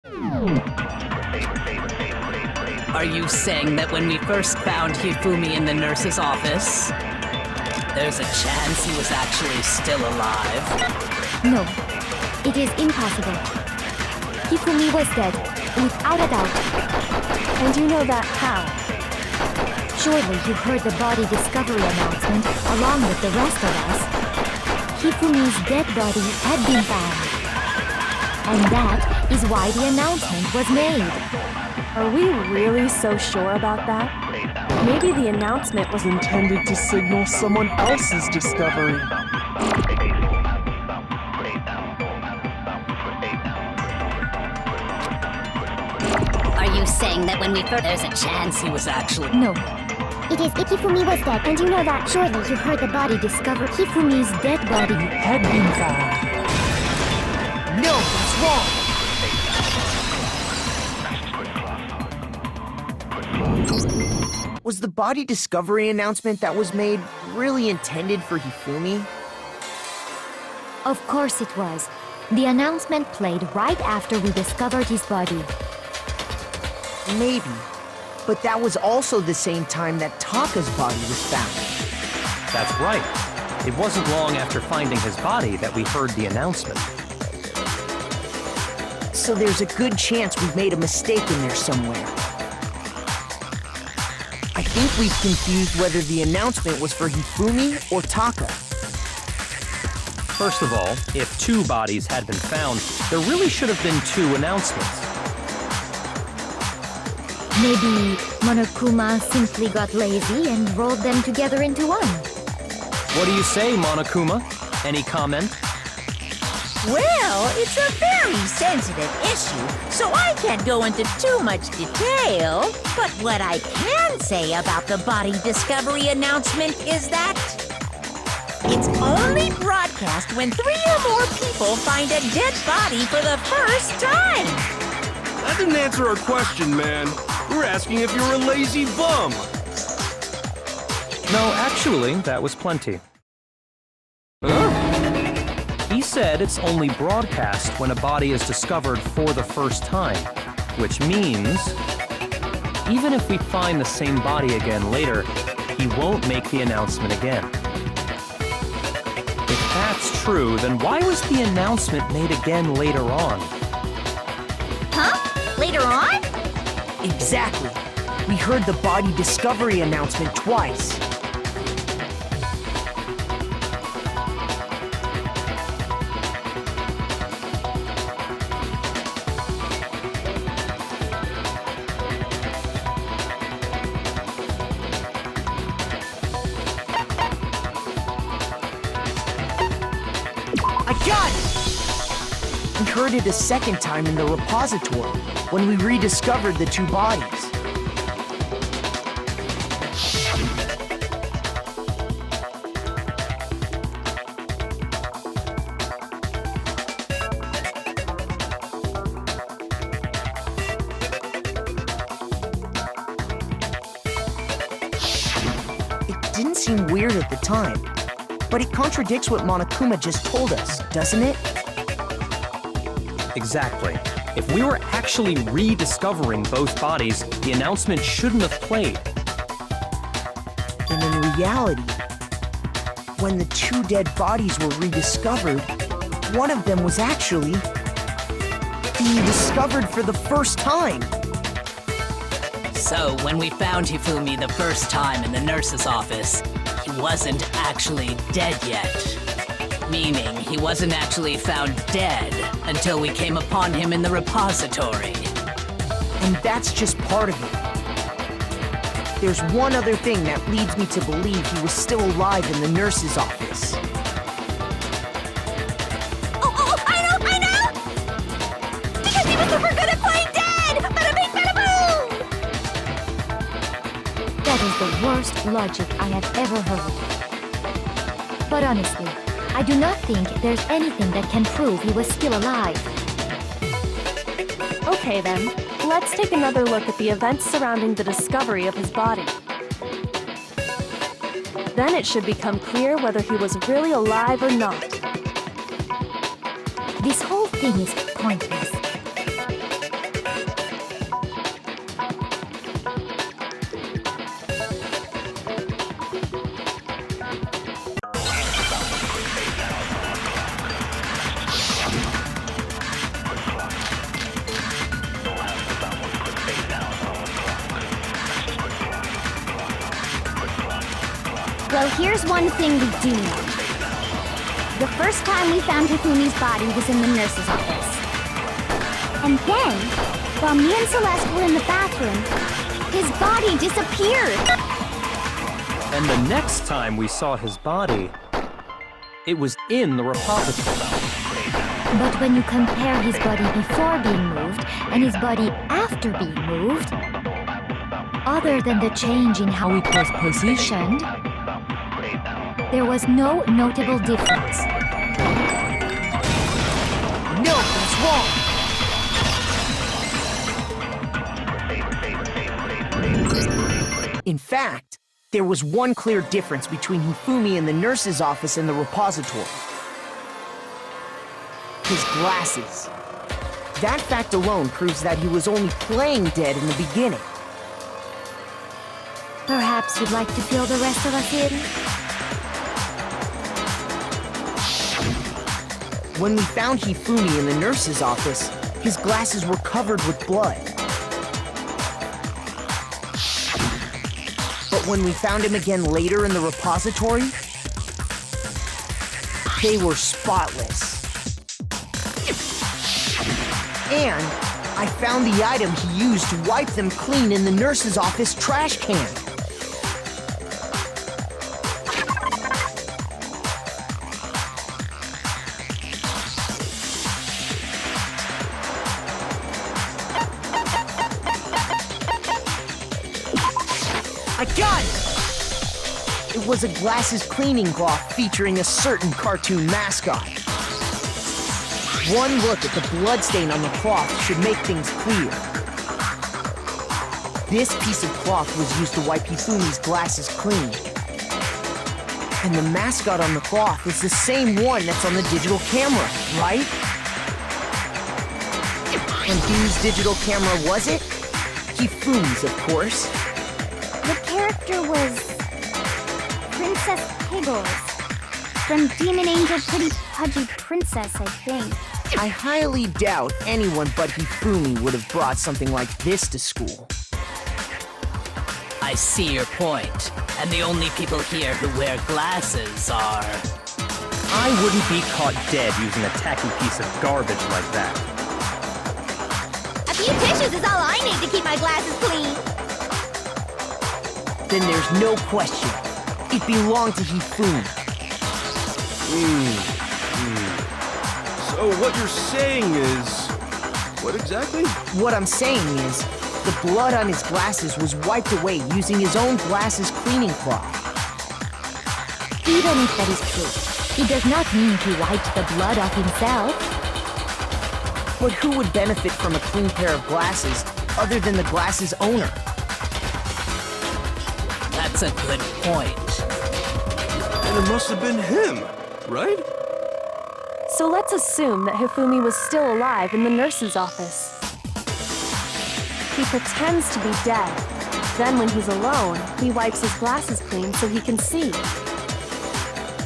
Are you saying that when we first found Hifumi in the nurse's office, there's a chance he was actually still alive? No, it is impossible. Hifumi was dead, without a doubt. And you know that how? Surely you heard the body discovery announcement along with the rest of us. Hifumi's dead body had been found. And that is why the announcement was made. Are we really so sure about that? Maybe the announcement was intended to signal someone else's discovery. Are you saying that when we first... There's a chance He was actually... No, It is if Hifumi was dead, and you know that. surely you heard the body discovered. Hifumi's dead body Had been found. No, that's wrong! Was the body discovery announcement that was made really intended for Hifumi? Of course it was. The announcement played right after we discovered his body. Maybe. But that was also the same time that Taka's body was found. That's right. It wasn't long after finding his body that we heard the announcement. So there's a good chance we've made a mistake in there somewhere. I think we've confused whether the announcement was for Hifumi or Taka. First of all, if 2 bodies had been found, there really should have been 2 announcements. Maybe Monokuma simply got lazy and rolled them together into one. What do you say, Monokuma? Any comment? Well, it's a very sensitive issue, so I can't go into too much detail. But what I can say about the body discovery announcement is that it's only broadcast when 3 or more people find a dead body for the first time. That didn't answer our question, man. We were asking if you were a lazy bum. No, actually, that was plenty. Huh? He said it's only broadcast when a body is discovered for the first time, which means even if we find the same body again later, he won't make the announcement again. If that's true, then why was the announcement made again later on? Huh? Later on? Exactly. We heard the body discovery announcement twice. I got it! We heard it a second time in the repository when we rediscovered the 2 bodies. It didn't seem weird at the time, but it contradicts what Monokuma just told us, doesn't it? Exactly. If we were actually rediscovering both bodies, the announcement shouldn't have played. And in reality, when the 2 dead bodies were rediscovered, one of them was actually being discovered for the first time. So, when we found Hifumi the first time in the nurse's office, he wasn't actually dead yet. Meaning, he wasn't actually found dead until we came upon him in the repository. And that's just part of it. There's one other thing that leads me to believe he was still alive in the nurse's office. Oh, I know! Because he was super good at playing dead! Bada bing, bada boom! That is the worst logic I have ever heard. But honestly, I do not think there's anything that can prove he was still alive. Okay then, let's take another look at the events surrounding the discovery of his body. Then it should become clear whether he was really alive or not. This whole thing is pointless. Well, here's one thing we do know. The first time we found Hifumi's body was in the nurse's office. And then, while me and Celeste were in the bathroom, his body disappeared. And the next time we saw his body, it was in the repository. But when you compare his body before being moved and his body after being moved, other than the change in how it was positioned, there was no notable difference. No, that's wrong. In fact, there was one clear difference between Hifumi in the nurse's office and the repository. His glasses. That fact alone proves that he was only playing dead in the beginning. Perhaps you'd like to fill the rest of us in? When we found Hifumi in the nurse's office, his glasses were covered with blood. But when we found him again later in the repository, they were spotless. And I found the item he used to wipe them clean in the nurse's office trash can. I got it! It was a glasses cleaning cloth featuring a certain cartoon mascot. One look at the bloodstain on the cloth should make things clear. This piece of cloth was used to wipe Hifumi's glasses clean. And the mascot on the cloth is the same one that's on the digital camera, right? And whose digital camera was it? Hifumi's, of course. The character was Princess Piggles from Demon Angel Pretty Pudgy Princess, I think. I highly doubt anyone but Hifumi would have brought something like this to school. I see your point. And the only people here who wear glasses are... I wouldn't be caught dead using a tacky piece of garbage like that. A few tissues is all I need to keep my glasses clean. Then there's no question. It belonged to Hifumi. So what you're saying is... what exactly? What I'm saying is, the blood on his glasses was wiped away using his own glasses cleaning cloth. Even if that is true, it does not mean he wiped the blood off himself. But who would benefit from a clean pair of glasses other than the glasses owner? That's a good point. And it must have been him, right? So let's assume that Hifumi was still alive in the nurse's office. He pretends to be dead. Then when he's alone, he wipes his glasses clean so he can see.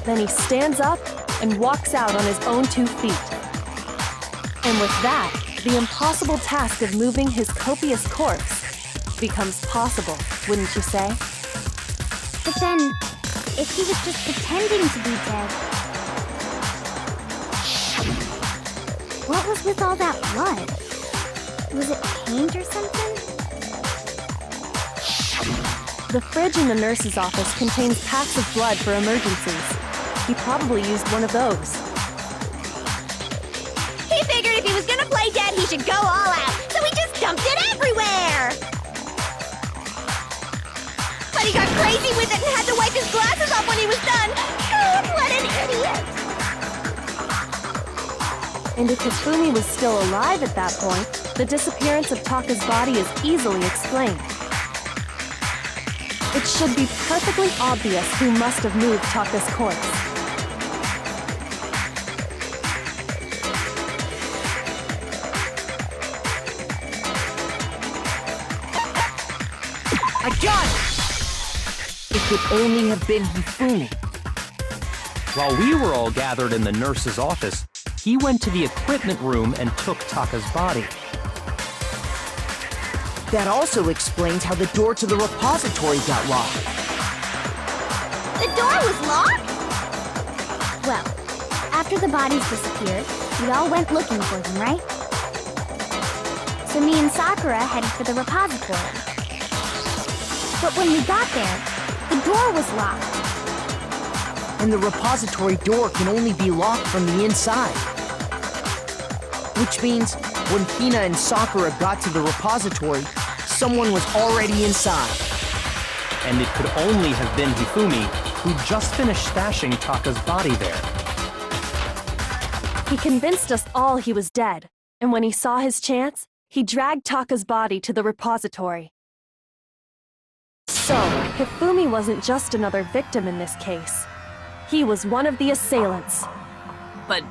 Then he stands up and walks out on his own 2 feet. And with that, the impossible task of moving his copious corpse becomes possible, wouldn't you say? But then, if he was just pretending to be dead, what was with all that blood? Was it paint or something? The fridge in the nurse's office contains packs of blood for emergencies. He probably used one of those. He figured if he was gonna play dead, he should go all out, so he just dumped it everywhere! But he got crazy with it and had to wipe his glasses off when he was done! God, what an idiot! And if Hifumi was still alive at that point, the disappearance of Taka's body is easily explained. It should be perfectly obvious who must have moved Taka's corpse. I got it! It could only have been Hifumi. While we were all gathered in the nurse's office, he went to the equipment room and took Taka's body. That also explains how the door to the repository got locked. The The door was locked? Well, after the bodies disappeared, we all went looking for them, right? So me and Sakura headed for the repository. But when we got there, the door was locked. And the repository door can only be locked from the inside. Which means when Hina and Sakura got to the repository, someone was already inside. And it could only have been Hifumi, who just finished stashing Taka's body there. He convinced us all he was dead, and when he saw his chance, he dragged Taka's body to the repository. So, Hifumi wasn't just another victim in this case. He was one of the assailants. But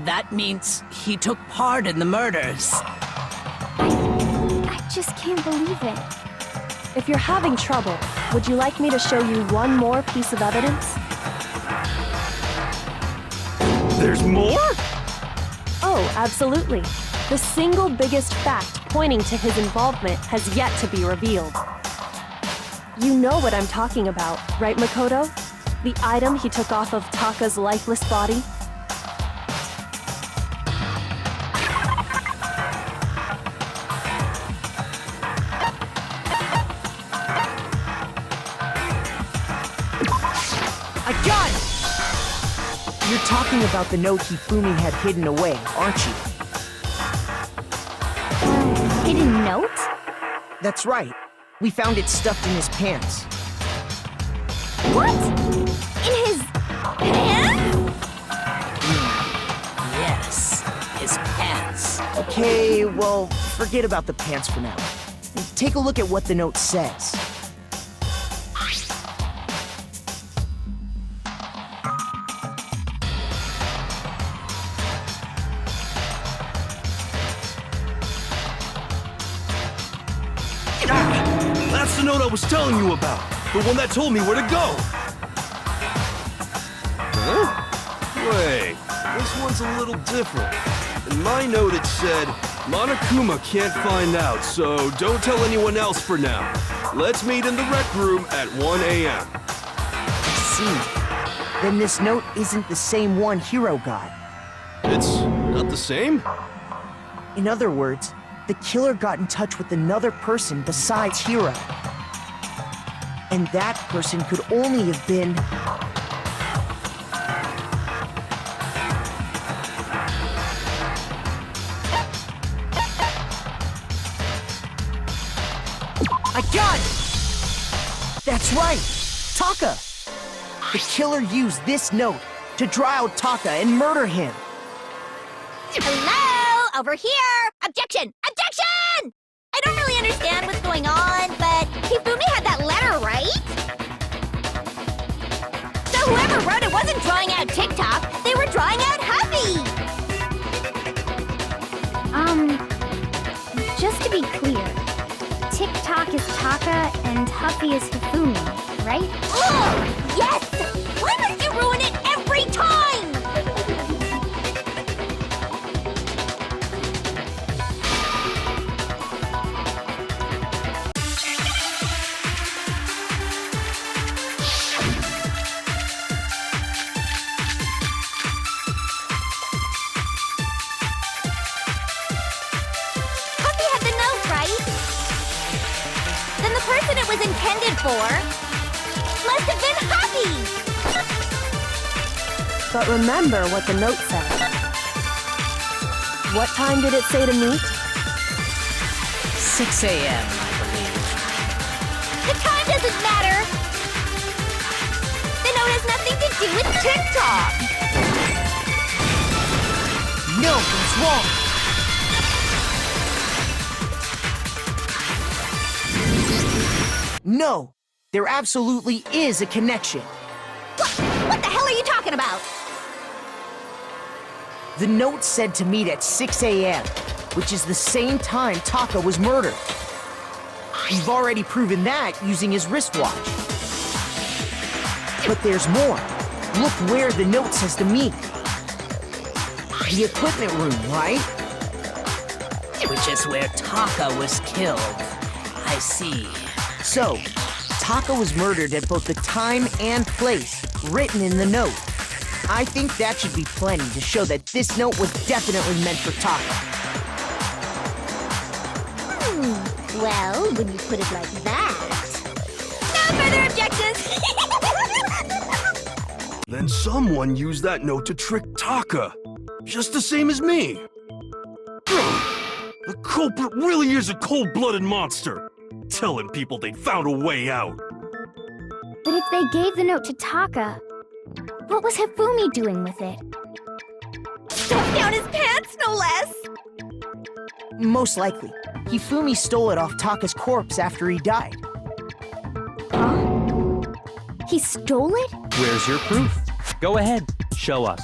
that means he took part in the murders. I just can't believe it. If you're having trouble, would you like me to show you one more piece of evidence? There's more? Oh, absolutely. The single biggest fact pointing to his involvement has yet to be revealed. You know what I'm talking about, right, Makoto? The item he took off of Taka's lifeless body? I got it! You're talking about the note Hifumi had hidden away, aren't you? Hidden note? That's right. We found it stuffed in his pants. What? In his pants? Yes, his pants. Okay, well, forget about the pants for now. Take a look at what the note says. That's the note I was telling you about. The one that told me where to go. Huh? Wait, this one's a little different. In my note it said, Monokuma can't find out, so don't tell anyone else for now. Let's meet in the rec room at 1 a.m. I see. Then this note isn't the same one Hiro got. It's not the same? In other words, the killer got in touch with another person besides Hiro. And that person could only have been... I got it! That's right! Taka! The killer used this note to draw out Taka and murder him. Hello? Over here! Objection! Objection! I don't really understand what's going on, but Hifumi had that letter, right? So whoever wrote it wasn't drawing out TikTok, they were drawing out Huffy! Just to be clear, TikTok is Taka and Huffy is Hifumi, right? Oh, yes! Why must you ruin it every time? Huffy had the note, right? Then the person it was intended for must have been Huffy! But remember what the note said. What time did it say to meet? 6 a.m., I believe. The time doesn't matter! The note has nothing to do with TikTok! No, it's wrong! No, there absolutely is a connection. What the hell are you talking about? The note said to meet at 6 a.m., which is the same time Taka was murdered. We've already proven that using his wristwatch. But there's more. Look where the note says to meet. The equipment room, right? Which is where Taka was killed. I see. So, Taka was murdered at both the time and place written in the note. I think that should be plenty to show that this note was definitely meant for Taka. Well, when you put it like that... No further objections! Then someone used that note to trick Taka. Just the same as me. The culprit really is a cold-blooded monster. Telling people they found a way out. But if they gave the note to Taka, what was Hifumi doing with it? Stuffed down his pants, no less! Most likely, Hifumi stole it off Taka's corpse after he died. He stole it? Where's your proof? Go ahead, show us.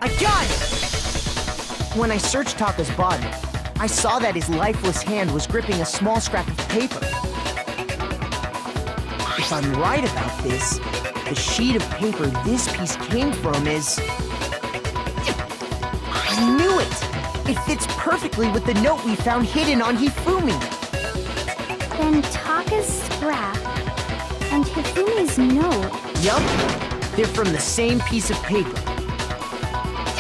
I got it! When I searched Taka's body, I saw that his lifeless hand was gripping a small scrap of paper. If I'm right about this, the sheet of paper this piece came from is... I knew it! It fits perfectly with the note we found hidden on Hifumi. Then Taka's scrap and Hifumi's note... Yup, they're from the same piece of paper.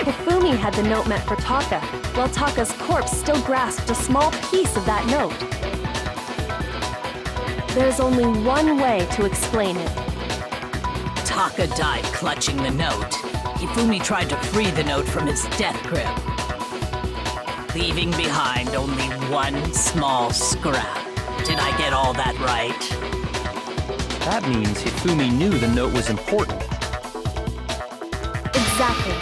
Hifumi had the note meant for Taka, while Taka's corpse still grasped a small piece of that note. There's only one way to explain it. Taka died clutching the note. Hifumi tried to free the note from his death grip, leaving behind only one small scrap. Did I get all that right? That means Hifumi knew the note was important. Exactly.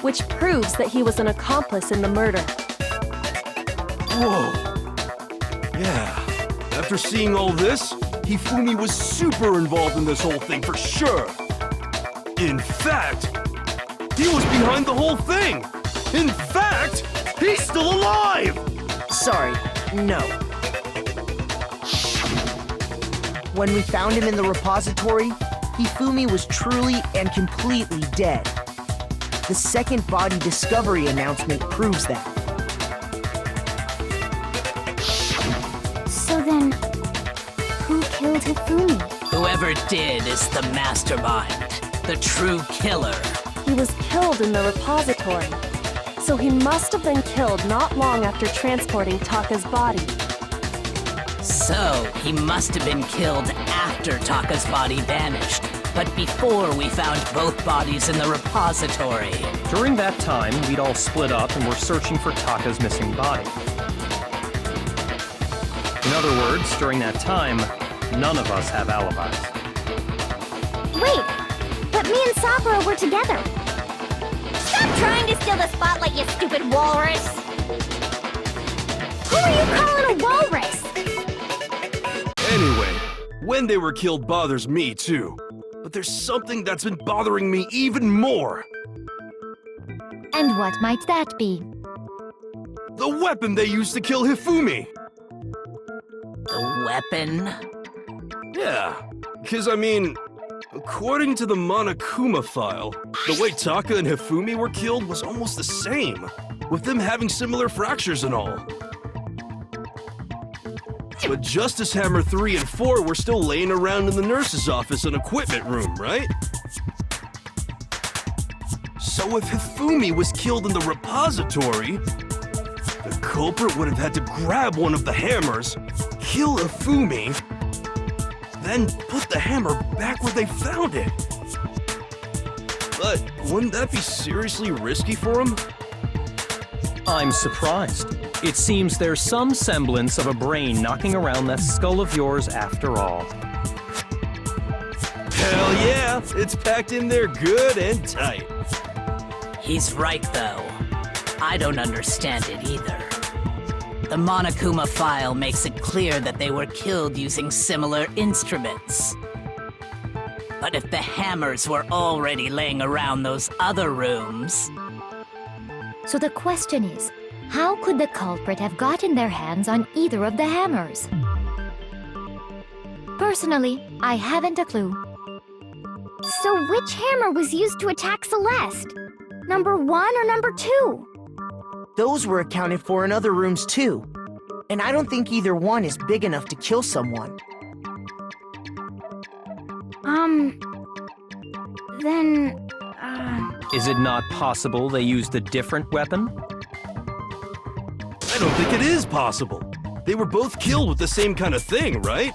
Which proves that he was an accomplice in the murder. Whoa. Yeah. After seeing all this, Hifumi was super involved in this whole thing for sure. In fact, he was behind the whole thing. In fact, he's still alive! Sorry, no. When we found him in the repository, Hifumi was truly and completely dead. The second body discovery announcement proves that. So then, who killed Hifumi? Whoever did is the mastermind, the true killer. He was killed in the repository, so he must have been killed not long after transporting Taka's body. So, he must have been killed after Taka's body vanished, but before we found both bodies in the repository. During that time, we'd all split up and were searching for Taka's missing body. In other words, during that time, none of us have alibis. Wait, but me and Sakura were together. Stop trying to steal the spotlight, you stupid walrus! Who are you calling a walrus? Anyway, when they were killed bothers me too. But there's something that's been bothering me even more. And what might that be? The weapon they used to kill Hifumi. The weapon? Yeah, because I mean, according to the Monokuma file, the way Taka and Hifumi were killed was almost the same, with them having similar fractures and all. But Justice Hammer 3 and 4 were still laying around in the nurse's office and equipment room, right? So if Hifumi was killed in the repository, the culprit would have had to grab one of the hammers, kill Hifumi, then put the hammer back where they found it. But wouldn't that be seriously risky for him? I'm surprised. It seems there's some semblance of a brain knocking around that skull of yours after all. Hell yeah, it's packed in there good and tight. He's right, though. I don't understand it either. The Monokuma file makes it clear that they were killed using similar instruments. But if the hammers were already laying around those other rooms... So the question is, how could the culprit have gotten their hands on either of the hammers? Personally, I haven't a clue. So which hammer was used to attack Celeste? Number 1 or number 2? Those were accounted for in other rooms too. And I don't think either one is big enough to kill someone. Then, Is it not possible they used a different weapon? I don't think it is possible. They were both killed with the same kind of thing, right?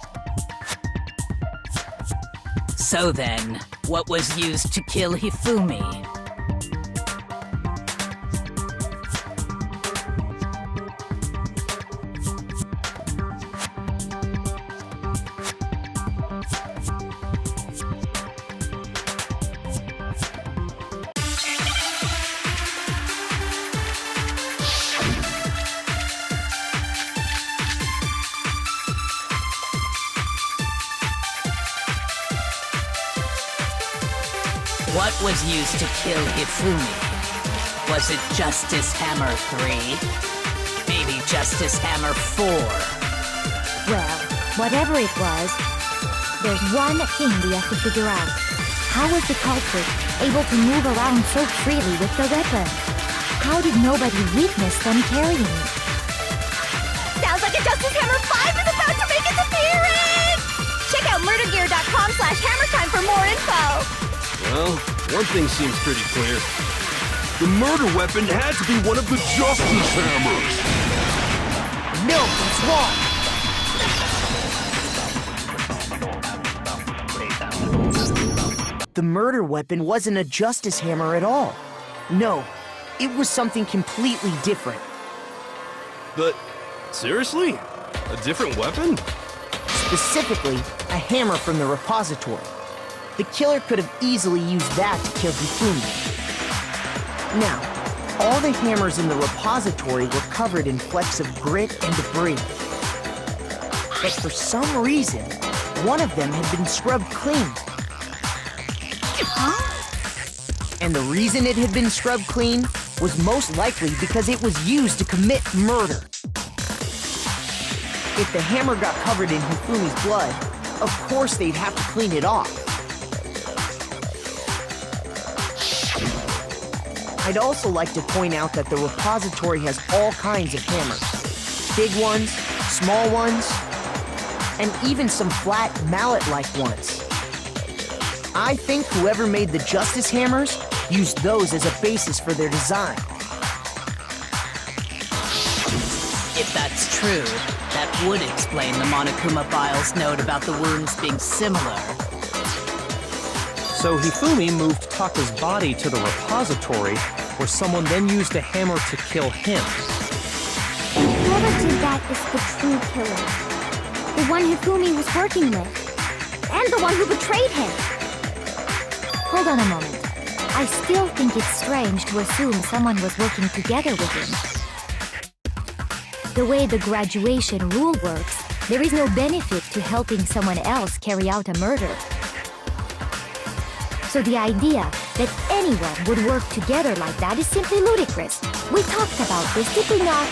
So then, what was used to kill Hifumi? What was used to kill Hifumi? Was it Justice Hammer 3? Maybe Justice Hammer 4? well, whatever it was, there's one thing we have to figure out. How was the culprit able to move around so freely with the weapon? How did nobody witness them carrying it? Sounds like a Justice Hammer 5 is about to make its appearance! Check out murdergear.com/hammertime for more info! Well, one thing seems pretty clear. The murder weapon had to be one of the Justice Hammers! No, that's wrong! The murder weapon wasn't a Justice Hammer at all. No, it was something completely different. But, seriously? A different weapon? Specifically, a hammer from the repository. The killer could have easily used that to kill Hifumi. Now, all the hammers in the repository were covered in flecks of grit and debris. But for some reason, one of them had been scrubbed clean. And the reason it had been scrubbed clean was most likely because it was used to commit murder. If the hammer got covered in Hifumi's blood, of course they'd have to clean it off. I'd also like to point out that the repository has all kinds of hammers. Big ones, small ones, and even some flat mallet-like ones. I think whoever made the Justice Hammers used those as a basis for their design. If that's true, that would explain the Monokuma Files note about the wounds being similar. So Hifumi moved Taka's body to the repository, where someone then used a hammer to kill him. Whoever did that is the true killer. The one Hifumi was working with. And the one who betrayed him. Hold on a moment. I still think it's strange to assume someone was working together with him. The way the graduation rule works, there is no benefit to helping someone else carry out a murder. So the idea that anyone would work together like that is simply ludicrous. We talked about this, did we not?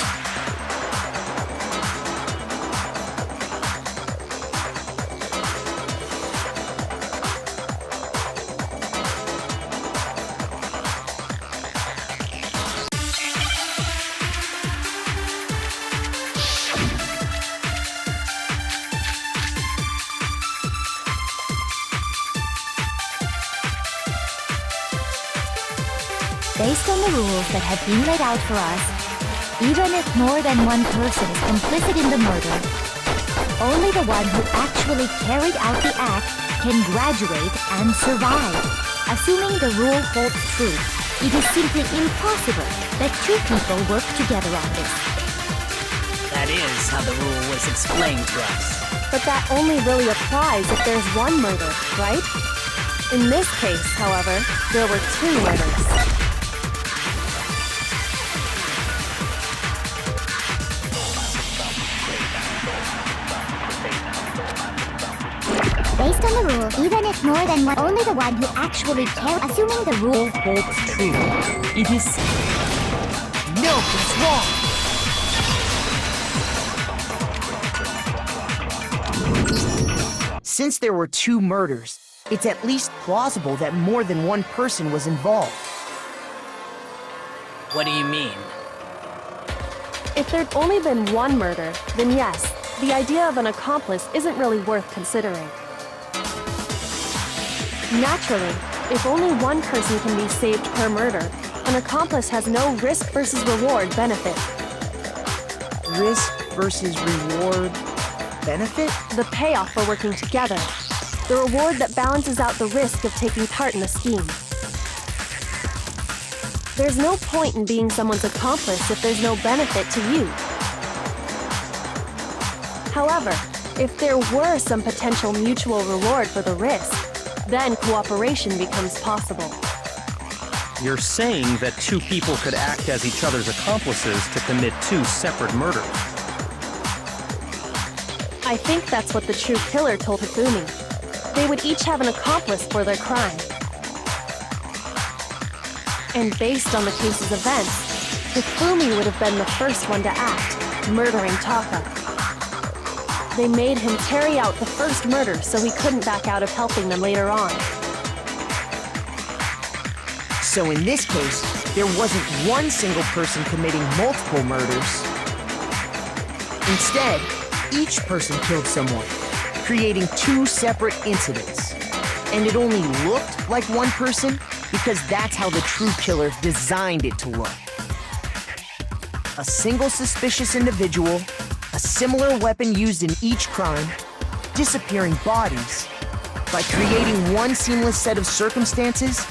Based on the rules that have been laid out for us, even if more than one person is complicit in the murder, only the one who actually carried out the act can graduate and survive. Assuming the rule holds true, it is simply impossible that two people work together on this. That is how the rule was explained to us. But that only really applies if there's one murder, right? In this case, however, there were two murders. Based on the rule, even if more than one, only the one who actually cared, assuming the rule Holds true. It is... No, that's wrong! Since there were two murders, it's at least plausible that more than one person was involved. What do you mean? If there'd only been one murder, then yes, the idea of an accomplice isn't really worth considering. Naturally, if only one person can be saved per murder, an accomplice has no risk versus reward benefit. Risk versus reward benefit? The payoff for working together. The reward that balances out the risk of taking part in a scheme. There's no point in being someone's accomplice if there's no benefit to you. However, if there were some potential mutual reward for the risk, then cooperation becomes possible. You're saying that two people could act as each other's accomplices to commit two separate murders. I think that's what the true killer told Hifumi. They would each have an accomplice for their crime. And based on the case's events, Hifumi would have been the first one to act, murdering Taka. They made him carry out the first murder so he couldn't back out of helping them later on. So in this case, there wasn't one single person committing multiple murders. Instead, each person killed someone, creating two separate incidents. And it only looked like one person because that's how the true killer designed it to look. A single suspicious individual, a similar weapon used in each crime, disappearing bodies. By creating one seamless set of circumstances,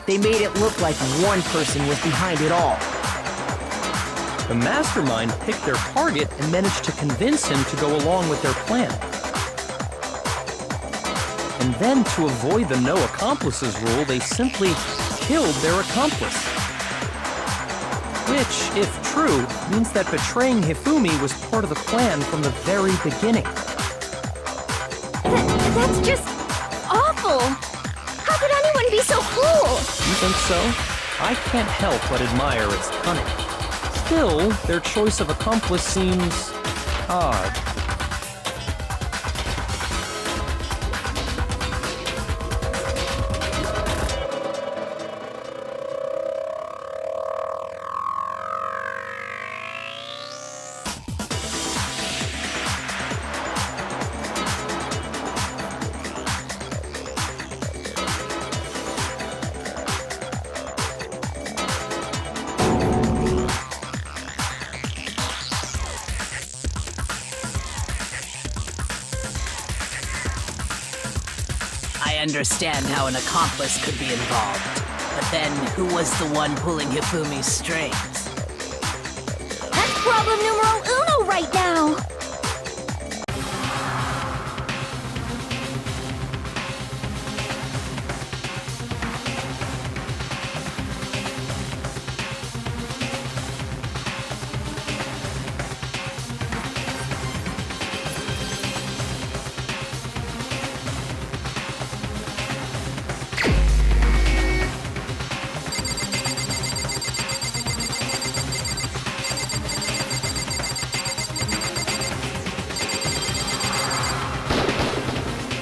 they made it look like one person was behind it all. The mastermind picked their target and managed to convince him to go along with their plan. And then, to avoid the no accomplices rule, they simply killed their accomplice. Which, if true, means that betraying Hifumi was part of the plan from the very beginning. That's just awful! How could anyone be so cruel? You think so? I can't help but admire its cunning. Still, their choice of accomplice seems odd. I understand how an accomplice could be involved, but then who was the one pulling Hifumi's strings? That's problem numero uno right now!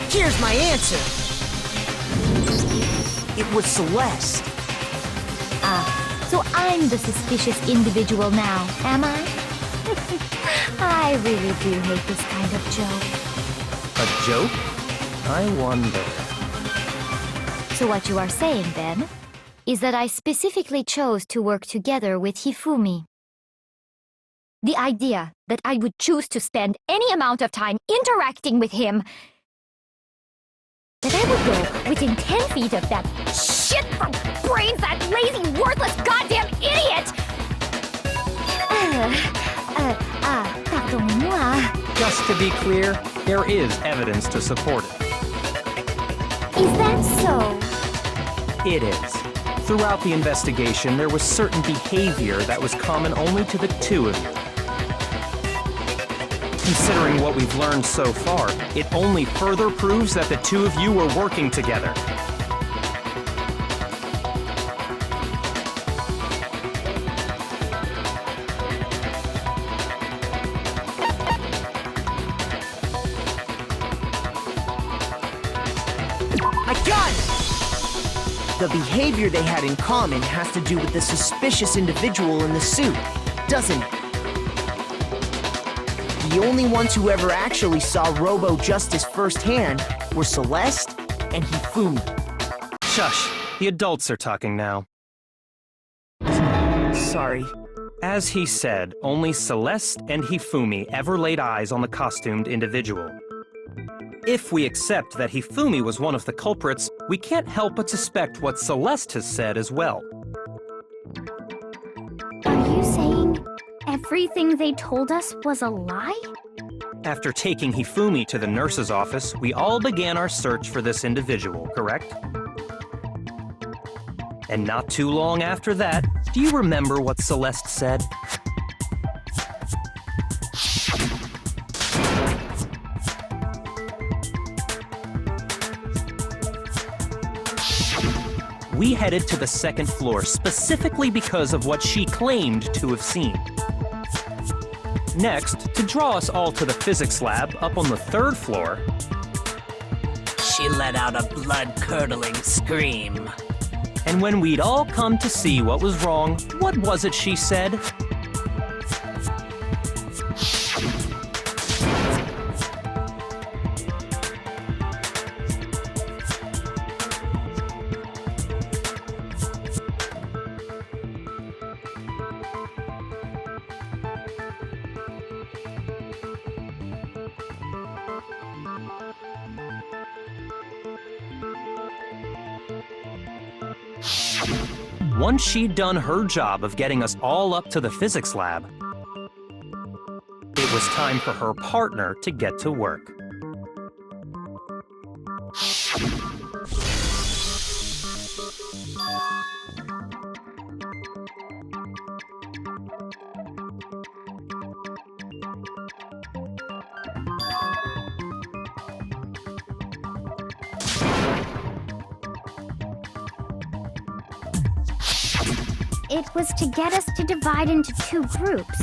Here's my answer. It was Celeste. Ah, so I'm the suspicious individual now, am I? I really do hate this kind of joke. A joke? I wonder. So what you are saying, then, is that I specifically chose to work together with Hifumi. The idea that I would choose to spend any amount of time interacting with him, that I would go within 10 feet of that shit from brains, that lazy, worthless, goddamn idiot! Pardonnez-moi. Just to be clear, there is evidence to support it. Is that so? It is. Throughout the investigation, there was certain behavior that was common only to the two of you. Considering what we've learned so far, it only further proves that the two of you were working together. I got it! The behavior they had in common has to do with the suspicious individual in the suit, doesn't it? The only ones who ever actually saw Robo-Justice firsthand were Celeste and Hifumi. Shush, the adults are talking now. Sorry. As he said, only Celeste and Hifumi ever laid eyes on the costumed individual. If we accept that Hifumi was one of the culprits, we can't help but suspect what Celeste has said as well. Are you saying everything they told us was a lie? After taking Hifumi to the nurse's office, we all began our search for this individual, correct? And not too long after that, do you remember what Celeste said? We headed to the second floor specifically because of what she claimed to have seen. Next, to draw us all to the physics lab up on the third floor, She let out a blood-curdling scream. and when we'd all come to see what was wrong, what was it she said? Once she'd done her job of getting us all up to the physics lab, it was time for her partner to get to work. It was to get us to divide into two groups,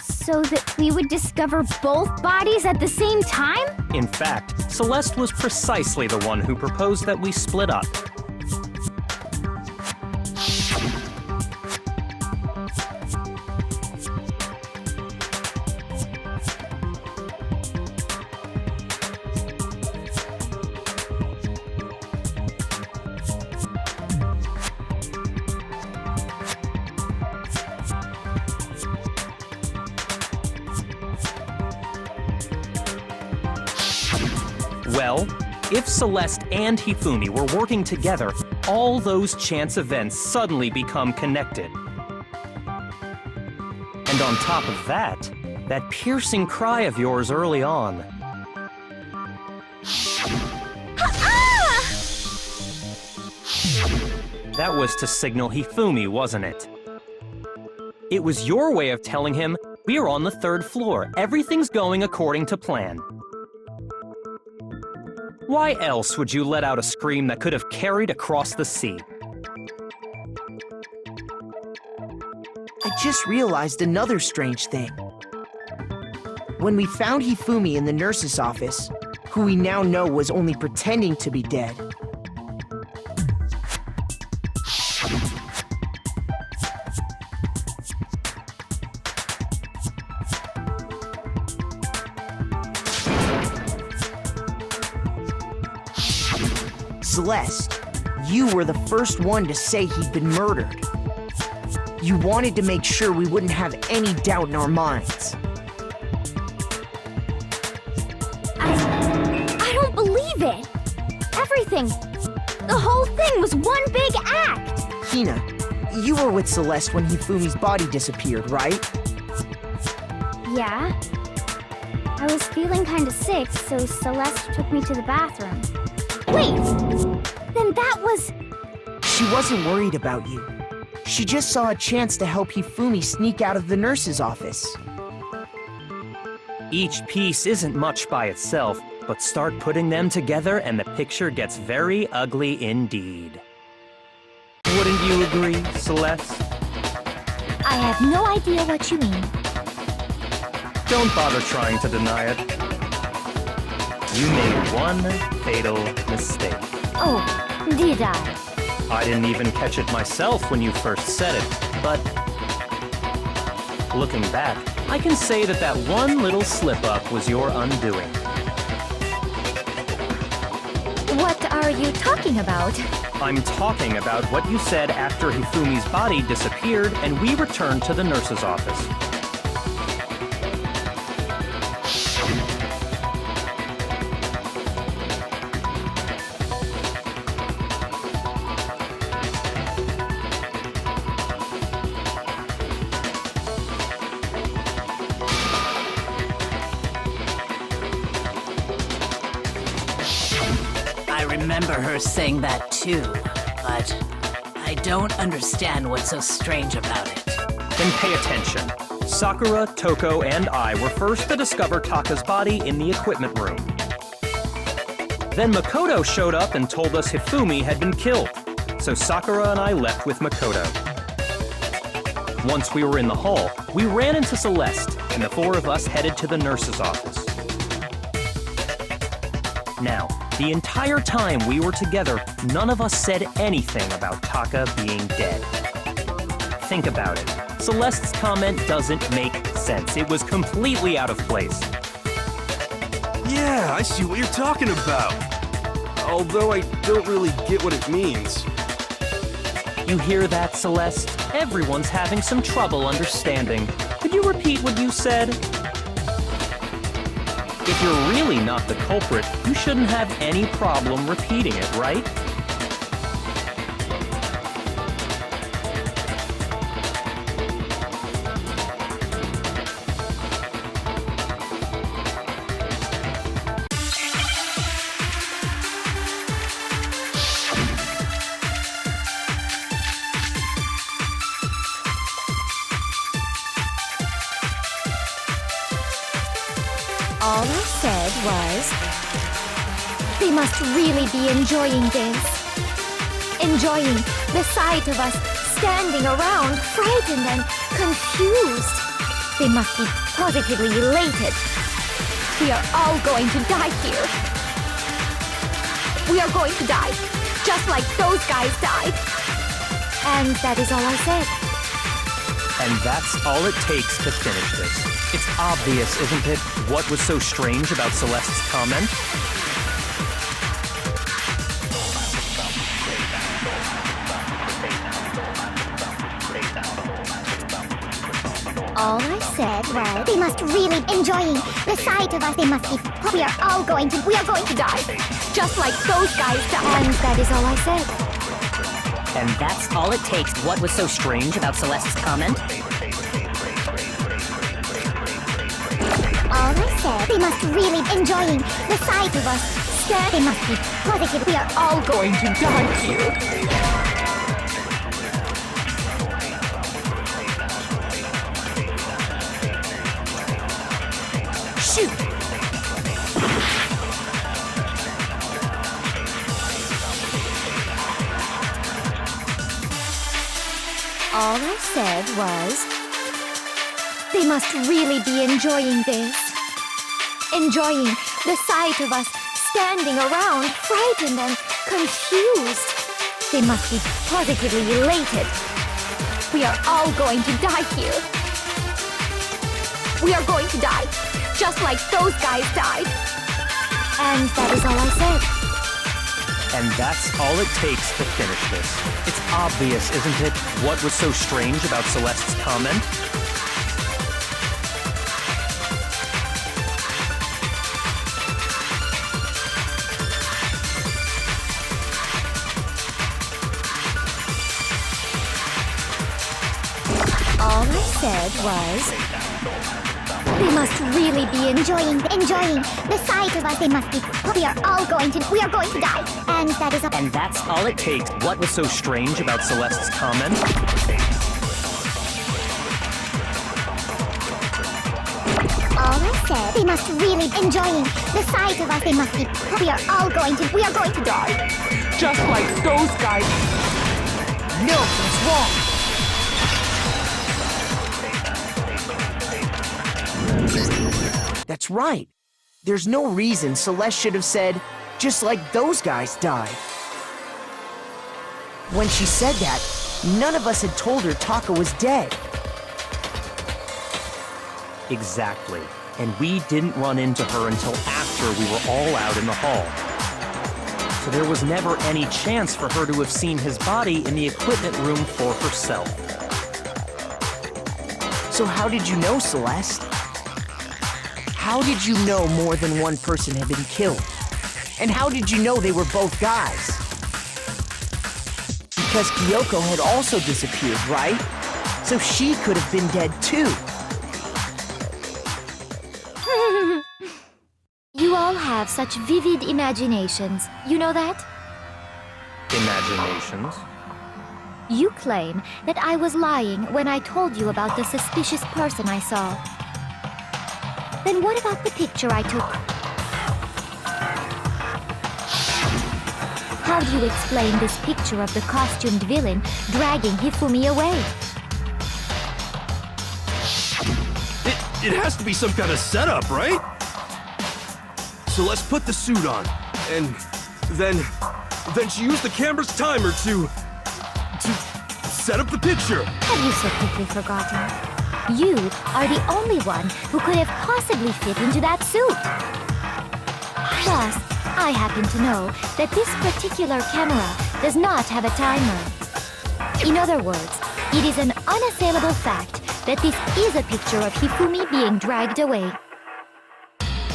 so that we would discover both bodies at the same time? In fact, Celeste was precisely the one who proposed that we split up. Well, if Celeste and Hifumi were working together, all those chance events suddenly become connected. And on top of that, that piercing cry of yours early on. That was to signal Hifumi, wasn't it? It was your way of telling him, we're on the third floor, everything's going according to plan. Why else would you let out a scream that could have carried across the sea? I just realized another strange thing. When we found Hifumi in the nurse's office, who we now know was only pretending to be dead, Celeste, you were the first one to say he'd been murdered. You wanted to make sure we wouldn't have any doubt in our minds. I don't believe it! Everything, the whole thing was one big act! Hina, you were with Celeste when Hifumi's body disappeared, right? Yeah. I was feeling kinda sick, so Celeste took me to the bathroom. Wait! Then that was... She wasn't worried about you. She just saw a chance to help Hifumi sneak out of the nurse's office. Each piece isn't much by itself, but start putting them together and the picture gets very ugly indeed. Wouldn't you agree, Celeste? I have no idea what you mean. Don't bother trying to deny it. You made one fatal mistake. Oh, did I? I didn't even catch it myself when you first said it, but looking back, I can say that that one little slip-up was your undoing. What are you talking about? I'm talking about what you said after Hifumi's body disappeared and we returned to the nurse's office. I remember her saying that too, but I don't understand what's so strange about it. Then pay attention. Sakura, Toko, and I were first to discover Taka's body in the equipment room. Then Makoto showed up and told us Hifumi had been killed, so Sakura and I left with Makoto. Once we were in the hall, we ran into Celeste, and the four of us headed to the nurse's office. Now, the entire time we were together, none of us said anything about Taka being dead. Think about it. Celeste's comment doesn't make sense. It was completely out of place. Yeah, I see what you're talking about. Although I don't really get what it means. You hear that, Celeste? Everyone's having some trouble understanding. Could you repeat what you said? If you're really not the culprit, you shouldn't have any problem repeating it, right? All I said was, they must really be enjoying this. Enjoying the sight of us standing around, frightened and confused. They must be positively elated. We are all going to die here. We are going to die, just like those guys died. And that is all I said. And that's all it takes to finish this. It's obvious, isn't it, what was so strange about Celeste's comment? All I said was, they must really enjoying the sight of us. They must be. We are going to die, just like those guys died. And that is all I said. And that's all it takes. What was so strange about Celeste's comment? All I said, they must really enjoying the sight of us. They must be positive. We are all going to die here. Shoot! All I said was, they must really be enjoying this. Enjoying the sight of us standing around, frightened and confused. They must be positively elated. We are all going to die here. We are going to die, just like those guys died. And that is all I said. And that's all it takes to finish this. It's obvious, isn't it, what was so strange about Celeste's comment? All I said was, they must really be enjoying the sight of us. They must be. We are going to die. And that is all. And that's all it takes. What was so strange about Celeste's comment? All I said, they must really enjoying the sight of us. They must be. We are going to die. Just like those guys. No, what's wrong? That's right. There's no reason Celeste should have said, just like those guys died. When she said that, none of us had told her Taka was dead. Exactly. And we didn't run into her until after we were all out in the hall. So there was never any chance for her to have seen his body in the equipment room for herself. So how did you know, Celeste? How did you know more than one person had been killed? And how did you know they were both guys? Because Kyoko had also disappeared, right? So she could have been dead too. You all have such vivid imaginations. You know that? Imaginations? You claim that I was lying when I told you about the suspicious person I saw. Then what about the picture I took? How do you explain this picture of the costumed villain dragging Hifumi away? It has to be some kind of setup, right? So let's put the suit on, and then she used the camera's timer to set up the picture. Have you so quickly forgotten? You are the only one who could have possibly fit into that suit. Plus, I happen to know that this particular camera does not have a timer. In other words, it is an unassailable fact that this is a picture of Hifumi being dragged away.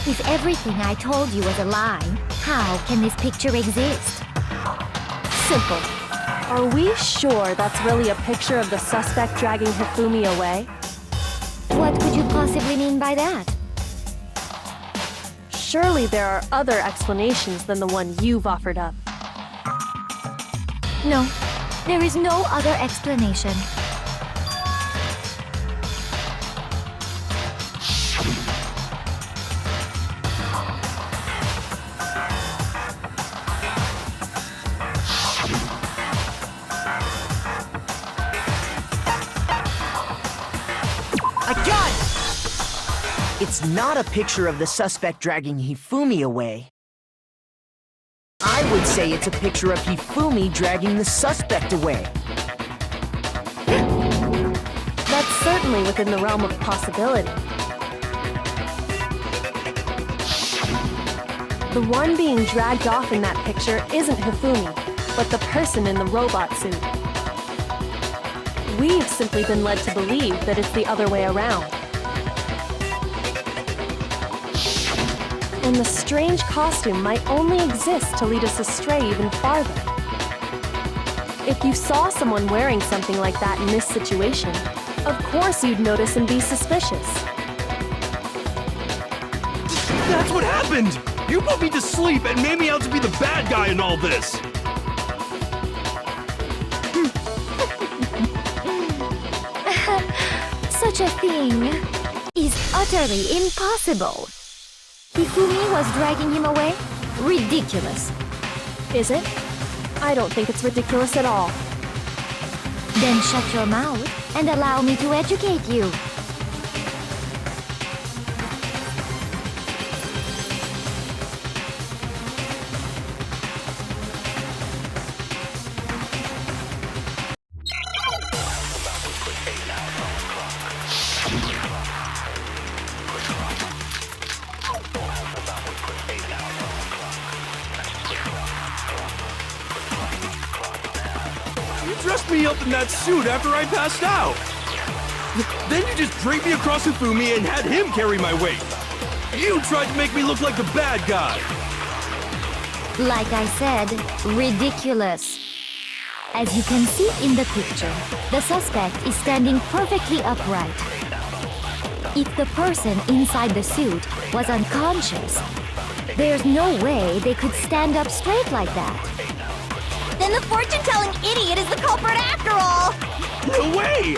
If everything I told you was a lie, how can this picture exist? Simple. Are we sure that's really a picture of the suspect dragging Hifumi away? What could you possibly mean by that? Surely there are other explanations than the one you've offered up. No, there is no other explanation. I got it! It's not a picture of the suspect dragging Hifumi away. I would say it's a picture of Hifumi dragging the suspect away. That's certainly within the realm of possibility. The one being dragged off in that picture isn't Hifumi, but the person in the robot suit. We've simply been led to believe that it's the other way around. And the strange costume might only exist to lead us astray even farther. If you saw someone wearing something like that in this situation, of course you'd notice and be suspicious. That's what happened! You put me to sleep and made me out to be the bad guy in all this! Such a thing is utterly impossible. Hifumi was dragging him away? Ridiculous. Is it? I don't think it's ridiculous at all. Then shut your mouth and allow me to educate you. You dressed me up in that suit after I passed out. Then you just draped me across Hifumi and had him carry my weight. You tried to make me look like the bad guy. Like I said, ridiculous. As you can see in the picture, the suspect is standing perfectly upright. If the person inside the suit was unconscious, there's no way they could stand up straight like that. Then the fortune-telling idiot is the culprit after all! No way!